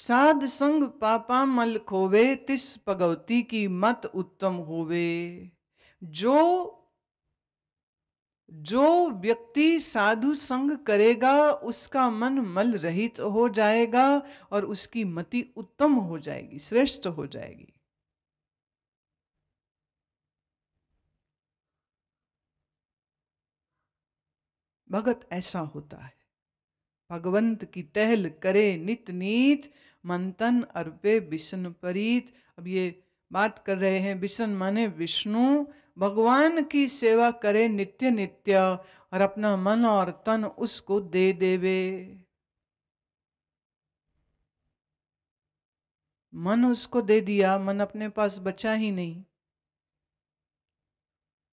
साध संग पापा मल खोवे, तिस भगवती की मत उत्तम होवे। जो जो व्यक्ति साधु संग करेगा उसका मन मल रहित हो जाएगा और उसकी मति उत्तम हो जाएगी, श्रेष्ठ हो जाएगी। भगत ऐसा होता है, भगवंत की टहल करे नित नीत, मंथन अर्पे विष्णु परीत। अब ये बात कर रहे हैं, विष्णु माने विष्णु, भगवान की सेवा करे नित्य नित्य और अपना मन और तन उसको दे देवे। मन उसको दे दिया, मन अपने पास बचा ही नहीं।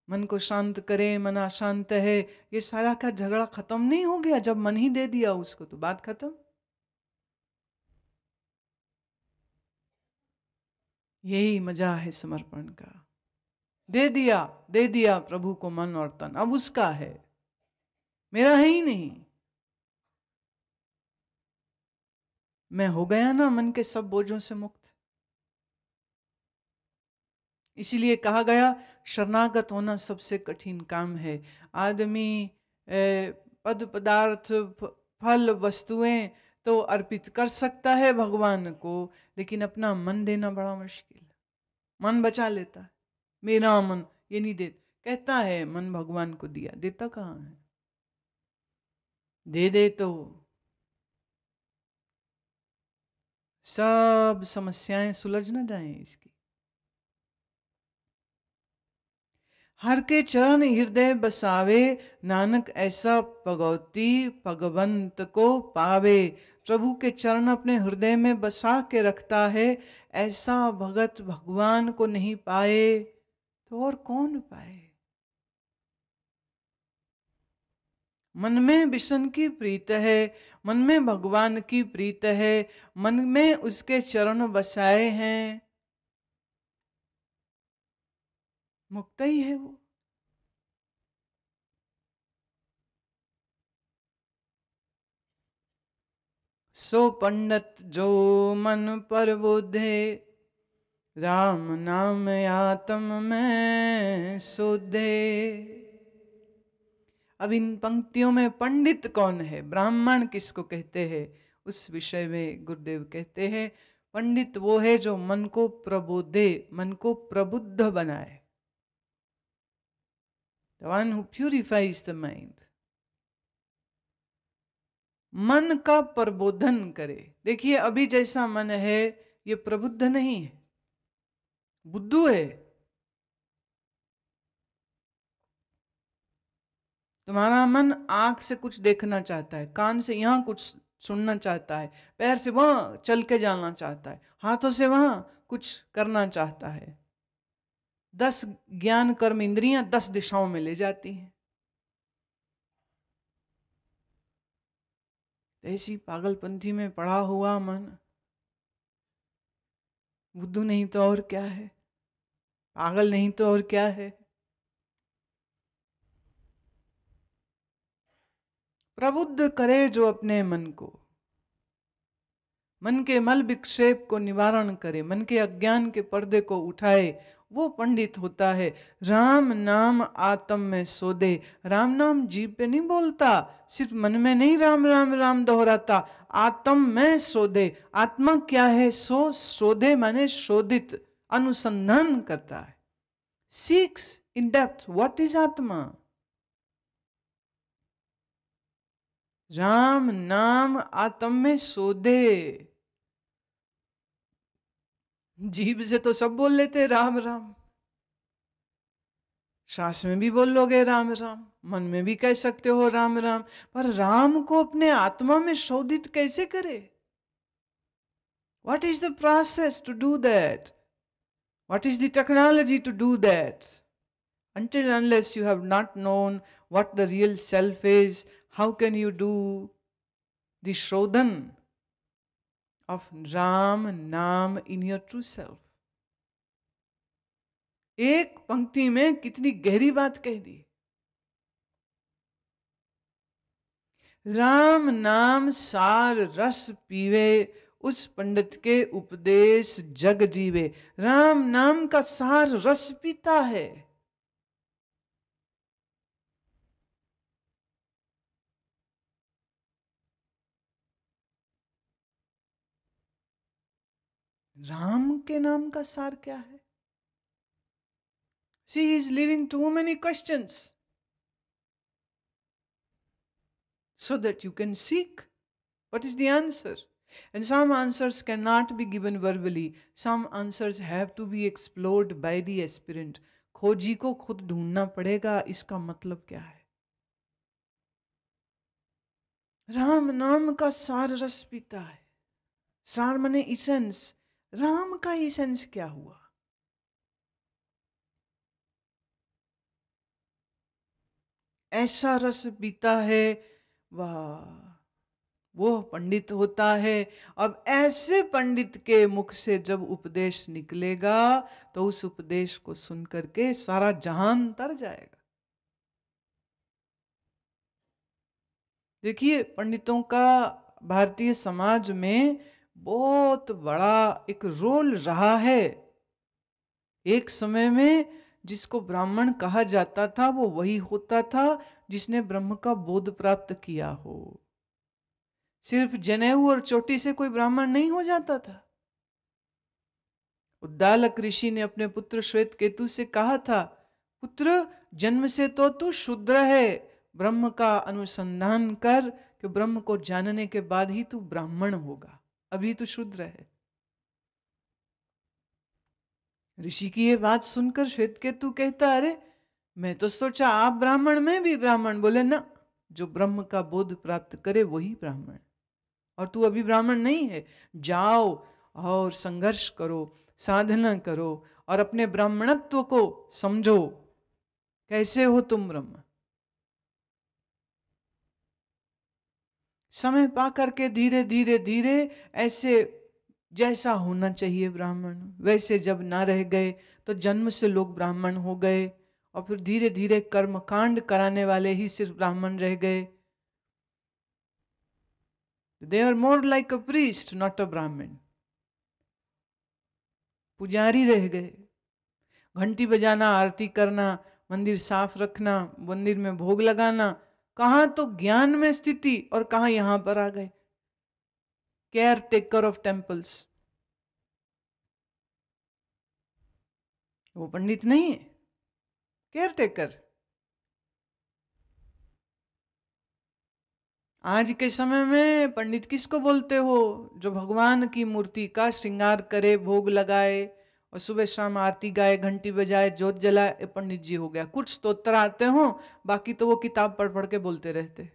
मन को शांत करे, मन अशांत है, ये सारा का झगड़ा खत्म नहीं हो गया जब मन ही दे दिया उसको, तो बात खत्म। यही मजा है समर्पण का। दे दिया प्रभु को मन और तन, अब उसका है, मेरा है ही नहीं। मैं हो गया ना मन के सब बोझों से मुक्त। इसीलिए कहा गया शरणागत होना सबसे कठिन काम है। आदमी पद पदार्थ फल वस्तुएं तो अर्पित कर सकता है भगवान को, लेकिन अपना मन देना बड़ा मुश्किल है। मन बचा लेता है, मेरा मन ये नहीं दे, कहता है मन भगवान को दिया, देता कहाँ है? दे दे तो सब समस्याएं सुलझ न जाएं इसकी। हर के चरण हृदय बसावे, नानक ऐसा भगवती भगवंत को पावे। प्रभु के चरण अपने हृदय में बसा के रखता है, ऐसा भगत भगवान को नहीं पाए तो और कौन पाए? मन में विष्णु की प्रीत है, मन में भगवान की प्रीत है, मन में उसके चरण बसाए हैं, मुक्त ही है वो। सो पंडित जो मन पर बोधे, राम नाम आत्म में सोधे। अब इन पंक्तियों में पंडित कौन है, ब्राह्मण किसको कहते हैं, उस विषय में गुरुदेव कहते हैं पंडित वो है जो मन को प्रबोधे, मन को प्रबुद्ध बनाए। The one who purifies the mind. मन का प्रबोधन करे। देखिए अभी जैसा मन है ये प्रबुद्ध नहीं है, बुद्धू है। तुम्हारा मन आंख से कुछ देखना चाहता है, कान से यहां कुछ सुनना चाहता है, पैर से वहां चल के जाना चाहता है, हाथों से वहां कुछ करना चाहता है। 10 ज्ञान कर्म इंद्रियां 10 दिशाओं में ले जाती हैं। ऐसी पागलपंथी में पड़ा हुआ मन बुद्धू नहीं तो और क्या है, पागल नहीं तो और क्या है। प्रबुद्ध करे जो अपने मन को, मन के मल विक्षेप को निवारण करे, मन के अज्ञान के पर्दे को उठाए, वो पंडित होता है। राम नाम आत्म में सोदे। राम नाम जीभ पे नहीं बोलता, सिर्फ मन में नहीं राम राम राम दोहराता, आत्म में सोदे। आत्मा क्या है? सोदे माने शोधित, अनुसंधान करता है, seeks in depth what is आत्मा। राम नाम आत्म में सोदे। जीभ से तो सब बोल लेते राम राम, श्वास में भी बोल लोगे राम राम, मन में भी कह सकते हो राम राम, पर राम को अपने आत्मा में शोधित कैसे करे? What is the process to do that? What is the technology to do that? Until unless you have not known what the real self is, how can you do the shodhan of Ram Naam in your true self? एक पंक्ति में कितनी गहरी बात कह दी। राम नाम सार रस पीवे, उस पंडित के उपदेश जग जीवे। राम नाम का सार रस पीता है। राम के नाम का सार क्या है? See, he is leaving too many questions so that you can seek what is the answer. And some answers cannot be given verbally. Some answers have to be explored by the aspirant. खोजी को खुद ढूंढना पड़ेगा। इसका मतलब क्या है? राम नाम का सार रस पीता है। सार माने इसेंस। राम का इसेंस क्या हुआ? ऐसा रस पीता है, वाह, वो पंडित होता है। अब ऐसे पंडित के मुख से जब उपदेश निकलेगा तो उस उपदेश को सुन करके सारा जहान तर जाएगा। देखिए, पंडितों का भारतीय समाज में बहुत बड़ा एक रोल रहा है। एक समय में जिसको ब्राह्मण कहा जाता था वो वही होता था जिसने ब्रह्म का बोध प्राप्त किया हो। सिर्फ जनेऊ और चोटी से कोई ब्राह्मण नहीं हो जाता था। उद्दालक ऋषि ने अपने पुत्र श्वेत केतु से कहा था, पुत्र, जन्म से तो तू शूद्र है, ब्रह्म का अनुसंधान कर, कि ब्रह्म को जानने के बाद ही तू ब्राह्मण होगा, अभी तू शूद्र है। ऋषि की ये बात सुनकर श्वेत केतु कहता, अरे मैं तो सोचा आप ब्राह्मण, मैं भी ब्राह्मण। बोले ना, जो ब्रह्म का बोध प्राप्त करे वही ब्राह्मण, और तू अभी ब्राह्मण नहीं है। जाओ और संघर्ष करो, साधना करो और अपने ब्राह्मणत्व को समझो। कैसे हो तुम ब्रह्म? समय पा करके धीरे धीरे धीरे ऐसे जैसा होना चाहिए ब्राह्मण वैसे जब ना रह गए तो जन्म से लोग ब्राह्मण हो गए, और फिर धीरे धीरे कर्मकांड कराने वाले ही सिर्फ ब्राह्मण रह गए। They are more like a priest, not a Brahmin. पुजारी रह गए। घंटी बजाना, आरती करना, मंदिर साफ रखना, मंदिर में भोग लगाना, कहां तो ज्ञान में स्थिति और कहां यहां पर आ गए केयर टेकर ऑफ टेम्पल्स। वो पंडित नहीं है, केयर टेकर। आज के समय में पंडित किसको बोलते हो? जो भगवान की मूर्ति का श्रृंगार करे, भोग लगाए और सुबह शाम आरती गाए, घंटी बजाए, जोत जलाए, पंडित जी हो गया। कुछ स्तोत्र आते हो, बाकी तो वो किताब पढ़ पढ़ के बोलते रहते,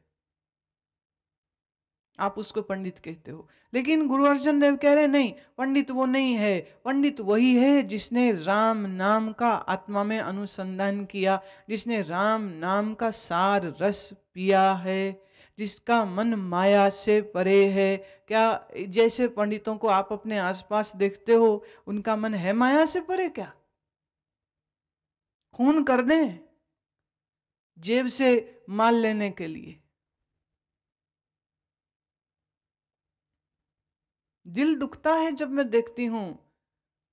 आप उसको पंडित कहते हो। लेकिन गुरु अर्जन देव कह रहे नहीं, पंडित वो नहीं है, पंडित वही है जिसने राम नाम का आत्मा में अनुसंधान किया, जिसने राम नाम का सार रस पिया है, जिसका मन माया से परे है। क्या जैसे पंडितों को आप अपने आसपास देखते हो, उनका मन है माया से परे क्या? खून कर दें जेब से माल लेने के लिए। दिल दुखता है जब मैं देखती हूं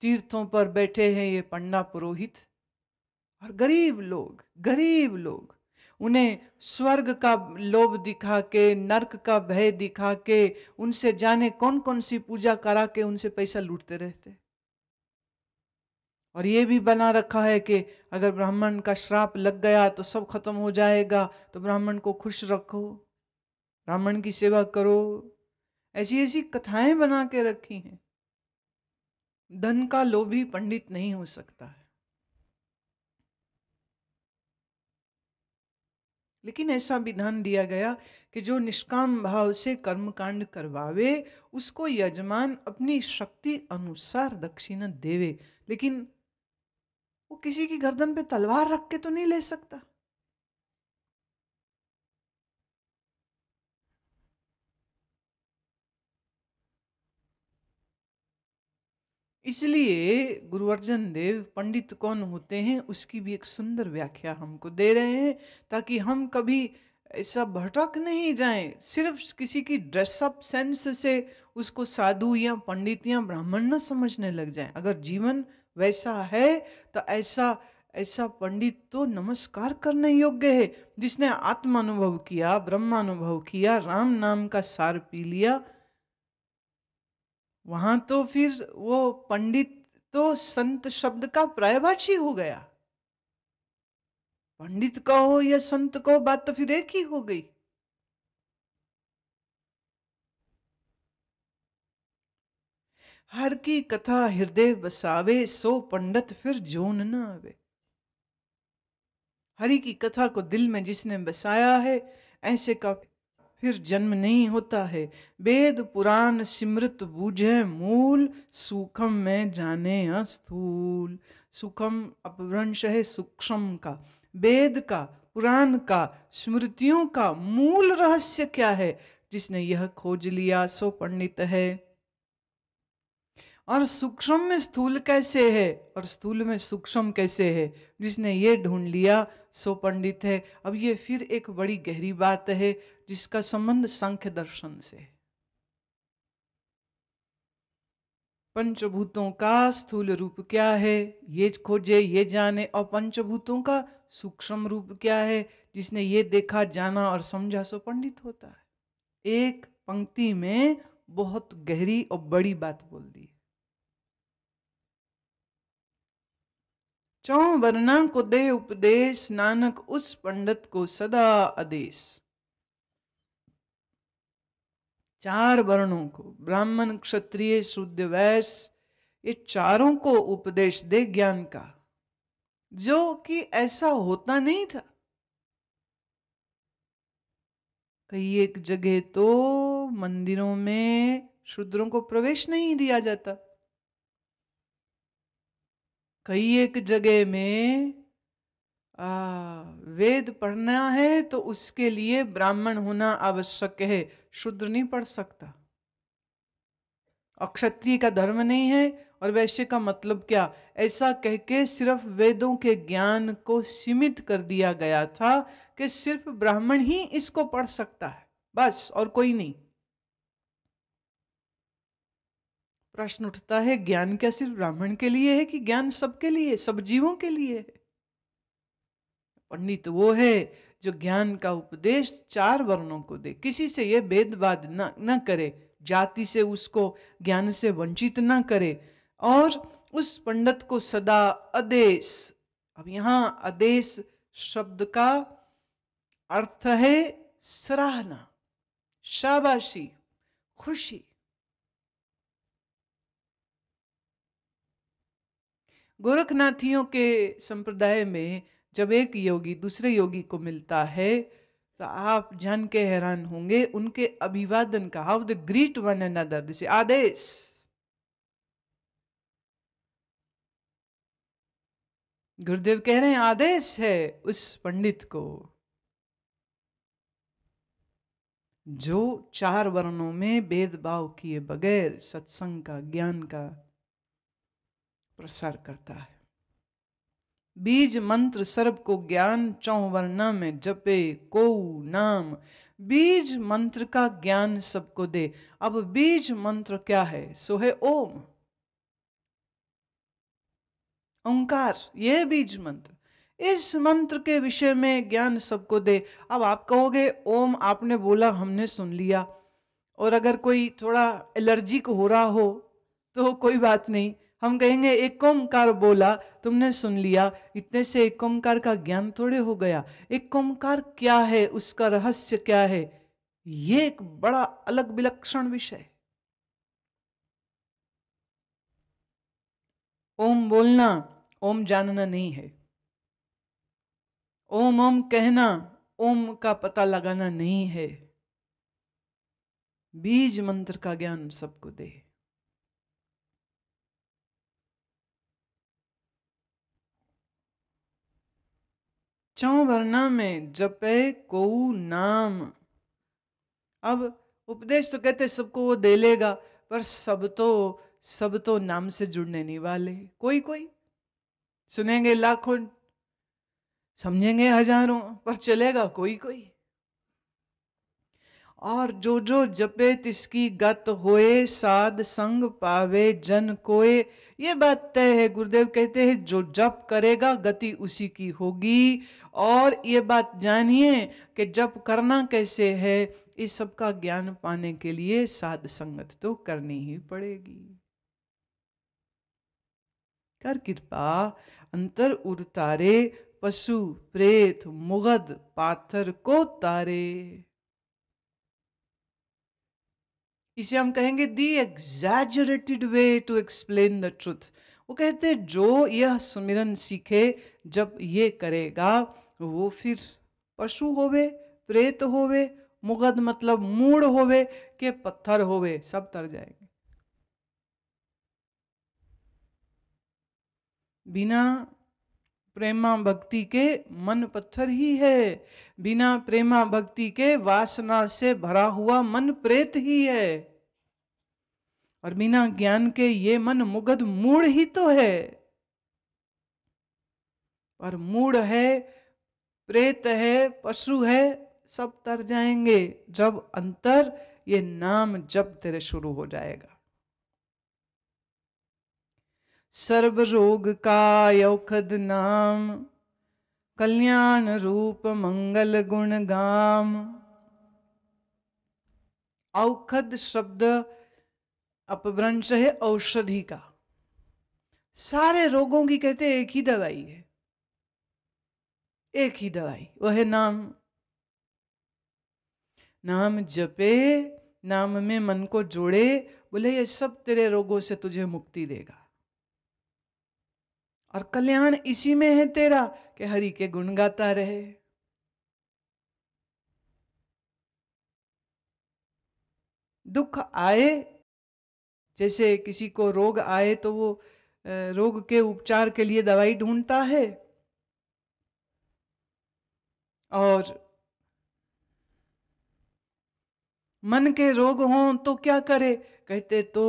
तीर्थों पर बैठे हैं ये पंडा पुरोहित, और गरीब लोग उन्हें स्वर्ग का लोभ दिखा के, नरक का भय दिखा के, उनसे जाने कौन कौन सी पूजा करा के उनसे पैसा लूटते रहते। और ये भी बना रखा है कि अगर ब्राह्मण का श्राप लग गया तो सब खत्म हो जाएगा, तो ब्राह्मण को खुश रखो, ब्राह्मण की सेवा करो। ऐसी ऐसी कथाएं बना के रखी हैं। धन का लोभी पंडित नहीं हो सकता है। लेकिन ऐसा विधान दिया गया कि जो निष्काम भाव से कर्मकांड करवावे उसको यजमान अपनी शक्ति अनुसार दक्षिणा देवे, लेकिन वो किसी की गर्दन पे तलवार रख के तो नहीं ले सकता। इसलिए गुरु अर्जन देव पंडित कौन होते हैं उसकी भी एक सुंदर व्याख्या हमको दे रहे हैं, ताकि हम कभी ऐसा भटक नहीं जाएं, सिर्फ किसी की ड्रेसअप सेंस से उसको साधु या पंडित या ब्राह्मण न समझने लग जाए। अगर जीवन वैसा है तो ऐसा ऐसा पंडित तो नमस्कार करने योग्य है, जिसने आत्म अनुभव किया, ब्रह्म अनुभव किया, राम नाम का सार पी लिया। वहां तो फिर वो पंडित तो संत शब्द का पर्यायवाची हो गया। पंडित कहो या संत कहो, बात तो फिर एक ही हो गई। हर की कथा हृदय बसावे, सो पंडित फिर जोन न आवे। हरि की कथा को दिल में जिसने बसाया है, ऐसे का फिर जन्म नहीं होता है। वेद पुराण सिमृत बूझे मूल, सूखम में जाने अस्थूल। सूखम अपभ्रंश है सूक्ष्म का। वेद का, पुराण का, स्मृतियों का मूल रहस्य क्या है, जिसने यह खोज लिया सो पंडित है। और सूक्ष्म में स्थूल कैसे है और स्थूल में सूक्ष्म कैसे है, जिसने ये ढूंढ लिया सो पंडित है। अब ये फिर एक बड़ी गहरी बात है, जिसका संबंध सांख्य दर्शन से। पंचभूतों का स्थूल रूप क्या है, ये खोजे, ये जाने। और पंचभूतों का सूक्ष्म रूप क्या है, जिसने ये देखा, जाना और समझा सो पंडित होता है। एक पंक्ति में बहुत गहरी और बड़ी बात बोल दी। चौं वर्णा को दे उपदेश, नानक उस पंडित को सदा आदेश। चार वर्णों को, ब्राह्मण क्षत्रिय शूद्र वैश्य, ये चारों को उपदेश दे ज्ञान का, जो कि ऐसा होता नहीं था। कई एक जगह तो मंदिरों में शूद्रों को प्रवेश नहीं दिया जाता। कई एक जगह में वेद पढ़ना है तो उसके लिए ब्राह्मण होना आवश्यक है, शूद्र नहीं पढ़ सकता। अक्षत्रिय का धर्म नहीं है और वैश्य का मतलब क्या, ऐसा कह के सिर्फ वेदों के ज्ञान को सीमित कर दिया गया था कि सिर्फ ब्राह्मण ही इसको पढ़ सकता है, बस, और कोई नहीं। प्रश्न उठता है, ज्ञान क्या सिर्फ ब्राह्मण के लिए है कि ज्ञान सबके लिए, सब जीवों के लिए है? पंडित वो है जो ज्ञान का उपदेश चार वर्णों को दे, किसी से ये भेदभाव न करे, जाति से उसको ज्ञान से वंचित न करे, और उस पंडित को सदा आदेश। अब यहां आदेश शब्द का अर्थ है सराहना, शाबाशी, खुशी। गोरखनाथियों के संप्रदाय में जब एक योगी दूसरे योगी को मिलता है तो आप जान के हैरान होंगे उनके अभिवादन का, how they greet one another, जैसे आदेश। गुरुदेव कह रहे हैं आदेश है उस पंडित को जो चार वर्णों में भेदभाव किए बगैर सत्संग का, ज्ञान का प्रसार करता है। बीज मंत्र सर्व को ज्ञान, चौं वर्णा में जपे को नाम। बीज मंत्र का ज्ञान सबको दे। अब बीज मंत्र क्या है? सो है ओम, ओंकार, यह बीज मंत्र। इस मंत्र के विषय में ज्ञान सबको दे। अब आप कहोगे ओम आपने बोला हमने सुन लिया, और अगर कोई थोड़ा एलर्जिक हो रहा हो तो कोई बात नहीं, हम कहेंगे एक ओंकार बोला तुमने सुन लिया, इतने से एक ओंकार का ज्ञान थोड़े हो गया। एक ओंकार क्या है, उसका रहस्य क्या है, ये एक बड़ा अलग विलक्षण विषय। ओम बोलना ओम जानना नहीं है, ओम ओम कहना ओम का पता लगाना नहीं है। बीज मंत्र का ज्ञान सबको दे। चौं वर्णा में जपे को नाम। अब उपदेश तो कहते सबको वो दे लेगा, पर सब तो नाम से जुड़ने नहीं वाले। कोई कोई सुनेंगे लाखों, समझेंगे हजारों, पर चलेगा कोई कोई। और जो जो जपे तिसकी गत होए, साध संग पावे जन कोय। ये बात तय है, गुरुदेव कहते हैं जो जप करेगा गति उसी की होगी। और ये बात जानिए कि जप करना कैसे है, इस सब का ज्ञान पाने के लिए साध संगत तो करनी ही पड़ेगी। कर कृपा अंतर उतारे, पशु प्रेत मुगध पाथर को तारे। इसे हम कहेंगे the exaggerated way to explain the truth. वो कहते जो यह सुमिरन सीखे, जब ये करेगा, वो फिर पशु होवे, प्रेत होवे, मुगध मतलब मूड होवे, के पत्थर होवे, सब तर जाएंगे। बिना प्रेमा भक्ति के मन पत्थर ही है, बिना प्रेमा भक्ति के वासना से भरा हुआ मन प्रेत ही है, और बिना ज्ञान के ये मन मुगध मूढ़ ही तो है। और मूढ़ है, प्रेत है, पशु है, सब तर जाएंगे जब अंतर ये नाम जब तेरे शुरू हो जाएगा। सर्व रोग का औषध नाम, कल्याण रूप मंगल गुण गाम। औषध शब्द अपभ्रंश है औषधि का। सारे रोगों की कहते एक ही दवाई है, एक ही दवाई, वह है नाम। नाम जपे, नाम में मन को जोड़े, बोले ये सब तेरे रोगों से तुझे मुक्ति देगा। और कल्याण इसी में है तेरा कि हरि के गुण गाता रहे। दुख आए, जैसे किसी को रोग आए तो वो रोग के उपचार के लिए दवाई ढूंढता है, और मन के रोग हों तो क्या करे, कहते तो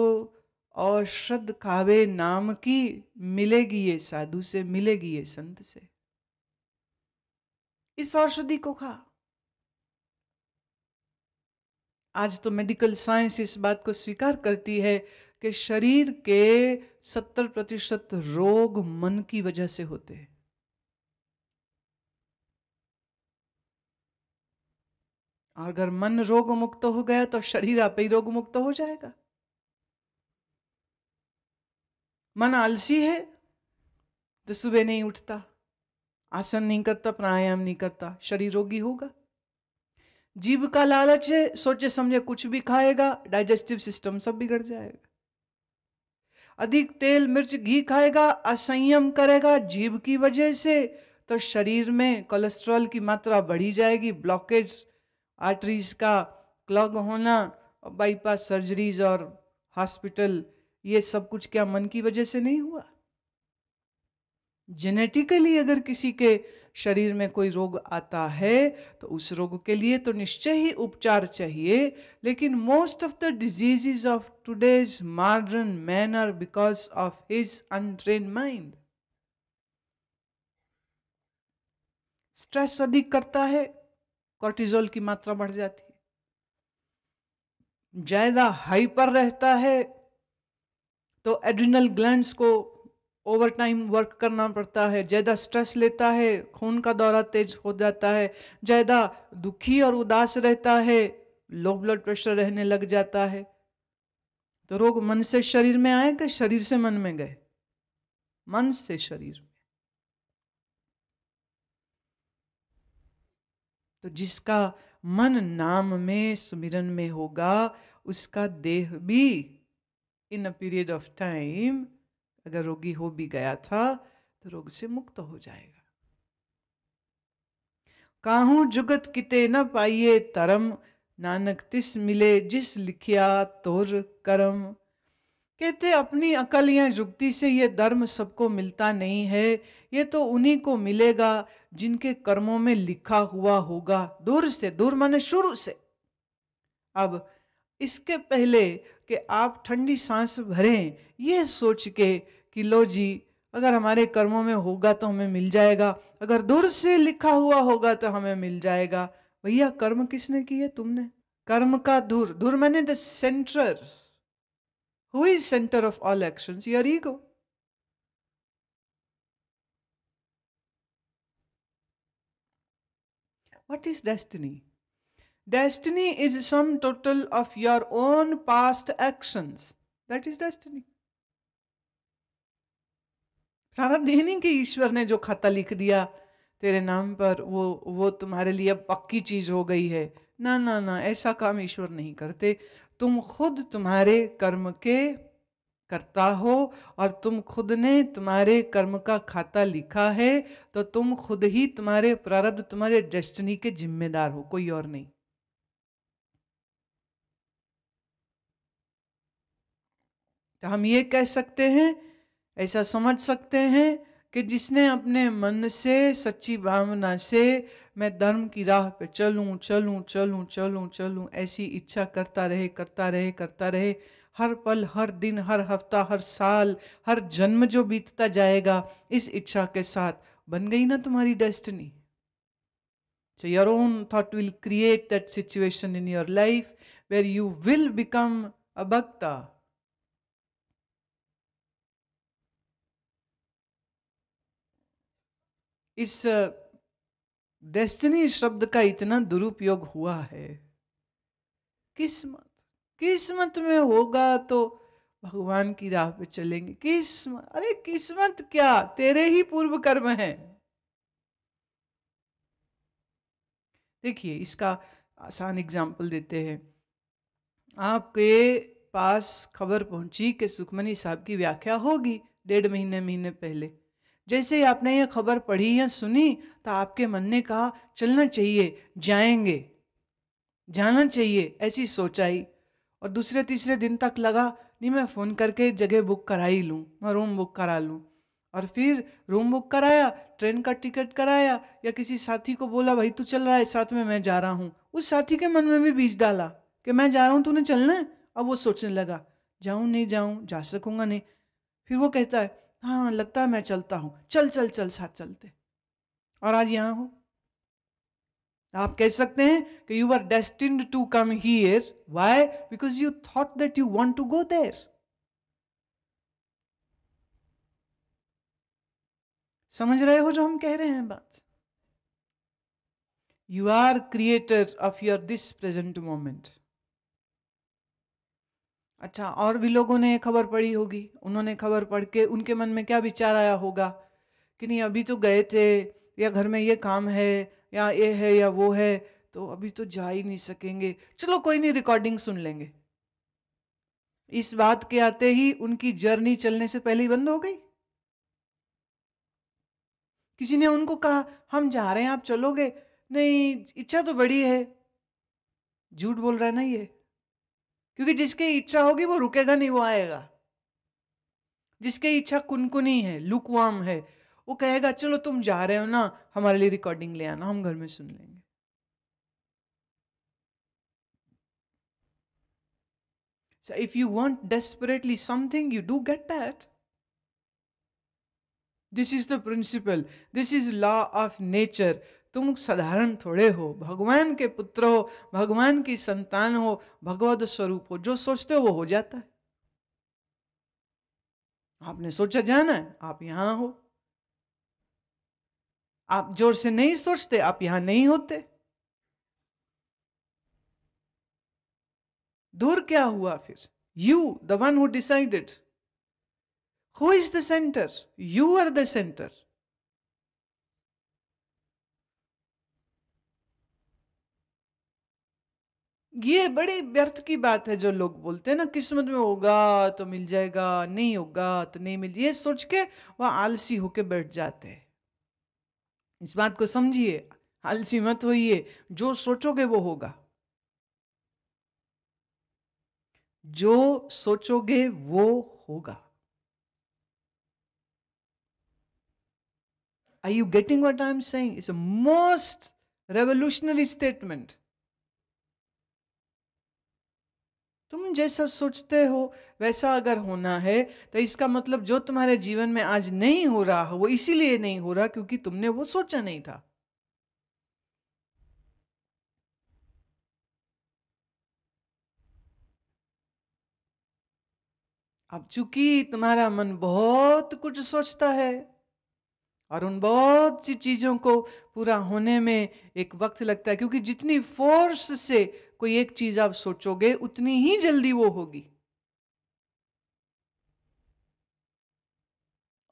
औषध खावे नाम की, मिलेगी ये साधु से, मिलेगी ये संत से। इस औषधि को खा। आज तो मेडिकल साइंस इस बात को स्वीकार करती है कि शरीर के 70% रोग मन की वजह से होते हैं। और अगर मन रोग मुक्त हो गया तो शरीर आप ही रोग मुक्त हो जाएगा। मन आलसी है तो सुबह नहीं उठता, आसन नहीं करता, प्राणायाम नहीं करता, शरीर रोगी होगा। जीभ का लालच है, सोचे समझे कुछ भी खाएगा, डाइजेस्टिव सिस्टम सब बिगड़ जाएगा। अधिक तेल मिर्च घी खाएगा, असंयम करेगा जीभ की वजह से, तो शरीर में कोलेस्ट्रॉल की मात्रा बढ़ी जाएगी, ब्लॉकेज, आर्टरीज का क्लॉग होना, बाईपास सर्जरीज और हॉस्पिटल, ये सब कुछ क्या मन की वजह से नहीं हुआ? जेनेटिकली अगर किसी के शरीर में कोई रोग आता है तो उस रोग के लिए तो निश्चय ही उपचार चाहिए, लेकिन most of the diseases of today's modern man are because of his untrained mind. Stress अधिक करता है, कॉर्टिजोल की मात्रा बढ़ जाती है, ज्यादा हाइपर रहता है तो एड्रिनल ग्लैंड्स को ओवर टाइम वर्क करना पड़ता है, ज्यादा स्ट्रेस लेता है, खून का दौरा तेज हो जाता है, ज्यादा दुखी और उदास रहता है, लो ब्लड प्रेशर रहने लग जाता है। तो रोग मन से शरीर में आए कि शरीर से मन में गए? मन से शरीर में। तो जिसका मन नाम में सुमिरन में होगा, उसका देह भी इन अ पीरियड ऑफ टाइम, अगर रोगी हो भी गया था तो रोग से मुक्त हो जाएगा। काहू जुगत किते न पाइए तरम, नानक तिस मिले जिस लिखिया तोर करम। कहते अपनी अकल या जुक्ति से ये धर्म सबको मिलता नहीं है, ये तो उन्हीं को मिलेगा जिनके कर्मों में लिखा हुआ होगा। दूर से, दूर माने शुरू से। अब इसके पहले कि आप ठंडी सांस भरें ये सोच के कि लो जी अगर हमारे कर्मों में होगा तो हमें मिल जाएगा, अगर दूर से लिखा हुआ होगा तो हमें मिल जाएगा। भैया कर्म किसने किए? तुमने। कर्म का धुर, धुर माने the centre. Who is center of all actions? Your ego. What is destiny? Destiny is sum total of your own past actions. That is destiny. सारा दिन ही कि ईश्वर ने जो खाता लिख दिया तेरे नाम पर, वो तुम्हारे लिए पक्की चीज हो गई है. ना ना ना, ऐसा काम ईश्वर नहीं करते. तुम खुद तुम्हारे कर्म के करता हो, और तुम खुद ने तुम्हारे कर्म का खाता लिखा है, तो तुम खुद ही तुम्हारे प्रारब्ध, तुम्हारे डेस्टिनी के जिम्मेदार हो, कोई और नहीं. तो हम ये कह सकते हैं, ऐसा समझ सकते हैं कि जिसने अपने मन से सच्ची भावना से मैं धर्म की राह पे चलूं चलूं चलूं चलूं चलूं ऐसी इच्छा करता रहे करता रहे करता रहे, हर पल, हर दिन, हर हफ्ता, हर साल, हर जन्म जो बीतता जाएगा इस इच्छा के साथ, बन गई ना तुम्हारी destiny. So your own thought will create that situation in your life where you will become a bhakta. इस डेस्टिनी शब्द का इतना दुरुपयोग हुआ है. किस्मत, किस्मत में होगा तो भगवान की राह पे चलेंगे. किस्मत, अरे किस्मत क्या, तेरे ही पूर्व कर्म है. देखिए, इसका आसान एग्जाम्पल देते हैं. आपके पास खबर पहुंची कि सुखमनी साहब की व्याख्या होगी 1.5 महीने पहले. जैसे ही आपने ये खबर पढ़ी या सुनी तो आपके मन ने कहा चलना चाहिए, जाएंगे, जाना चाहिए, ऐसी सोच आई. और दूसरे तीसरे दिन तक लगा नहीं, मैं फ़ोन करके जगह बुक करा ही लूँ, मैं रूम बुक करा लूँ. और फिर रूम बुक कराया, ट्रेन का टिकट कराया, या किसी साथी को बोला भाई तू चल रहा है साथ में, मैं जा रहा हूँ. उस साथी के मन में भी बीज डाला कि मैं जा रहा हूँ, तूने चलना है. अब वो सोचने लगा जाऊँ नहीं जाऊँ, जा सकूँगा नहीं. फिर वो कहता है हाँ लगता है मैं चलता हूँ, चल चल चल साथ चलते. और आज यहाँ हो. आप कह सकते हैं कि you are destined to come here. Why? Because you thought that you want to go there. समझ रहे हो जो हम कह रहे हैं बात? You are creator of your this present moment. अच्छा, और भी लोगों ने खबर पढ़ी होगी. उन्होंने खबर पढ़ के उनके मन में क्या विचार आया होगा कि नहीं अभी तो गए थे, या घर में ये काम है, या ये है या वो है, तो अभी तो जा ही नहीं सकेंगे, चलो कोई नहीं रिकॉर्डिंग सुन लेंगे. इस बात के आते ही उनकी जर्नी चलने से पहले ही बंद हो गई. किसी ने उनको कहा हम जा रहे हैं आप चलोगे? नहीं, इच्छा तो बड़ी है. झूठ बोल रहा है ना ये, क्योंकि जिसकी इच्छा होगी वो रुकेगा नहीं, वो आएगा. जिसकी इच्छा कुनकुनी है, लुकवार्म है, वो कहेगा चलो तुम जा रहे हो ना, हमारे लिए रिकॉर्डिंग ले आना, हम घर में सुन लेंगे. So if you want desperately something, you do get that. This is the principle. This is law of nature. तुम साधारण थोड़े हो, भगवान के पुत्र हो, भगवान की संतान हो, भगवद स्वरूप हो. जो सोचते हो वो हो जाता है. आपने सोचा जाना है, आप यहां हो. आप जोर से नहीं सोचते, आप यहां नहीं होते. दूर क्या हुआ फिर? You, the one who decided. Who is the center? You are the center. ये बड़ी व्यर्थ की बात है जो लोग बोलते हैं ना, किस्मत में होगा तो मिल जाएगा, नहीं होगा तो नहीं मिल. ये सोच के वह आलसी होके बैठ जाते हैं. इस बात को समझिए, आलसी मत होइए. जो सोचोगे वो होगा. जो सोचोगे वो होगा. Are you getting what I'm saying? It's a most revolutionary statement. तुम जैसा सोचते हो वैसा अगर होना है तो इसका मतलब जो तुम्हारे जीवन में आज नहीं हो रहा वो इसीलिए नहीं हो रहा क्योंकि तुमने वो सोचा नहीं था. अब चूंकि तुम्हारा मन बहुत कुछ सोचता है और उन बहुत सी चीजों को पूरा होने में एक वक्त लगता है, क्योंकि जितनी फोर्स से कोई एक चीज आप सोचोगे उतनी ही जल्दी वो होगी।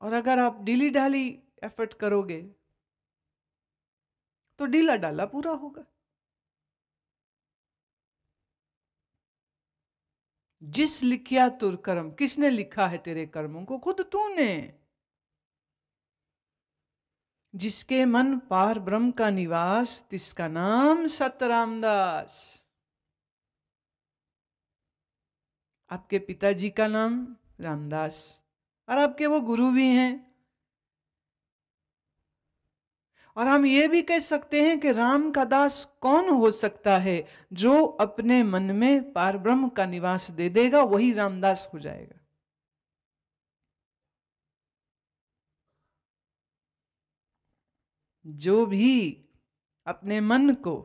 और अगर आप ढीली ढाली एफर्ट करोगे तो ढीला ढाला पूरा होगा। जिस लिखिया तुर कर्म, किसने लिखा है तेरे कर्मों को? खुद तूने। जिसके मन पार ब्रह्म का निवास, तिसका नाम सत रामदास। आपके पिताजी का नाम रामदास और आपके वो गुरु भी हैं। और हम ये भी कह सकते हैं कि राम का दास कौन हो सकता है? जो अपने मन में पार ब्रह्म का निवास दे देगा वही रामदास हो जाएगा। जो भी अपने मन को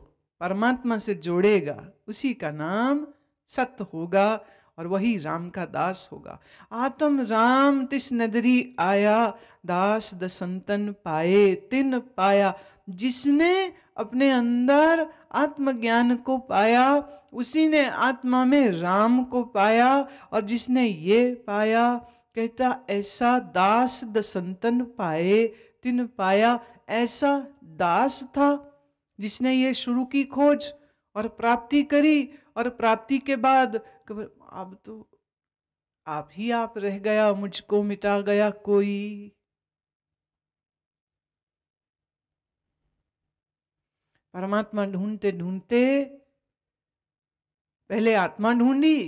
परमात्मा से जोड़ेगा उसी का नाम सत्य होगा और वही राम का दास होगा। आत्म राम तिस नदरी आया, दास दसंतन पाए तिन पाया। जिसने अपने अंदर आत्मज्ञान को पाया उसी ने आत्मा में राम को पाया। और जिसने ये पाया, कहता ऐसा दास दसंतन पाए तिन पाया। ऐसा दास था जिसने ये शुरू की खोज और प्राप्ति करी, और प्राप्ति के बाद अब तो आप ही आप रह गया, मुझको मिटा गया कोई। परमात्मा ढूंढते ढूंढते पहले आत्मा ढूंढी,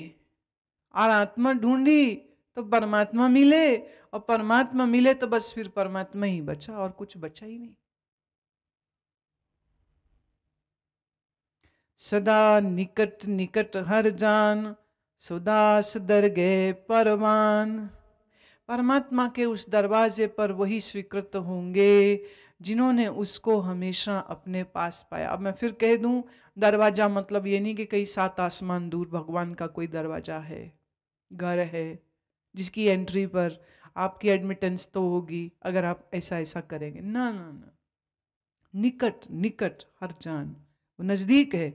और आत्मा ढूंढी तो परमात्मा मिले, और परमात्मा मिले तो बस फिर परमात्मा ही बचा और कुछ बचा ही नहीं। सदा निकट निकट हर जान, सुदास दरगे परवान। परमात्मा के उस दरवाजे पर वही स्वीकृत होंगे जिन्होंने उसको हमेशा अपने पास पाया। अब मैं फिर कह दूं, दरवाजा मतलब ये नहीं कि कहीं 7 आसमान दूर भगवान का कोई दरवाजा है, घर है जिसकी एंट्री पर आपकी एडमिटेंस तो होगी अगर आप ऐसा ऐसा करेंगे। ना ना ना, निकट निकट हर जान, वो नजदीक है,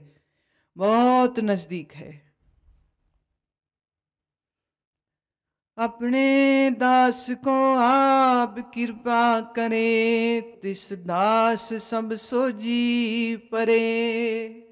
बहुत नजदीक है। अपने दास को आप कृपा करें, तिस दास सब सो जी परे।